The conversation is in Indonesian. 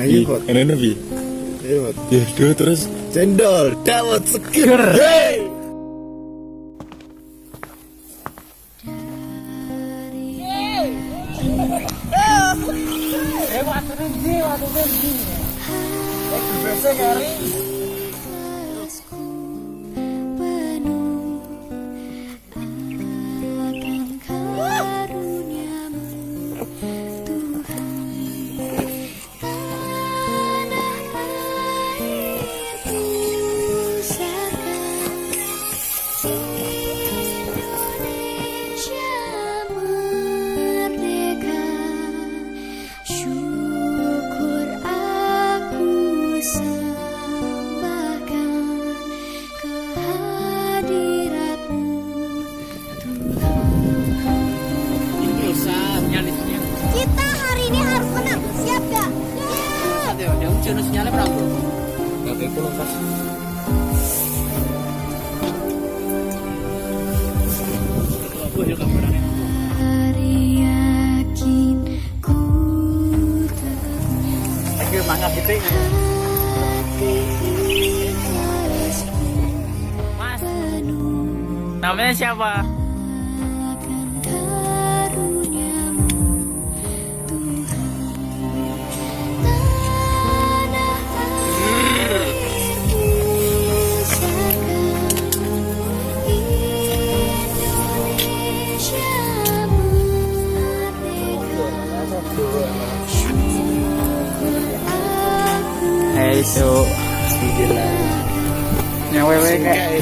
Ayo Hot. Enak Bi. Ayo Hot. Ya, dua terus Cendol dawet seger. Hey. Kita hari ini harus menang, siap gak? Dia ujian sinyalnya berapa? Tapi aku lepas. Hari yakin ku Ayo mangga gitu. Mas, namanya siapa? akan karuniamu Tuhan. Tanah airku pusaka Indonesia merdeka. Syukur aku Hai, Cuk. Yang wewe kayak